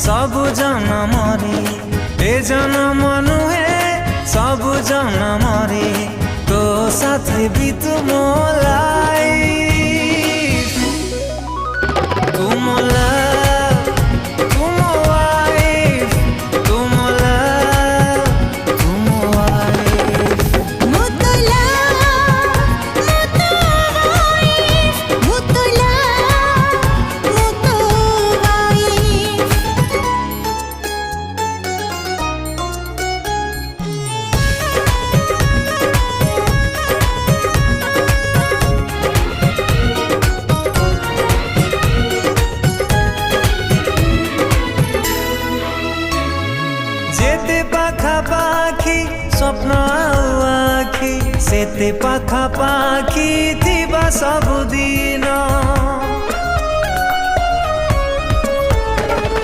सबु जनमरे ए जनम नुहे सबु जनमरे तो साथे बितु मोलाई जेते पाखा पाखी स्वप्न आउ आखी सेते पाखा पाखी थिबा सबुदिन।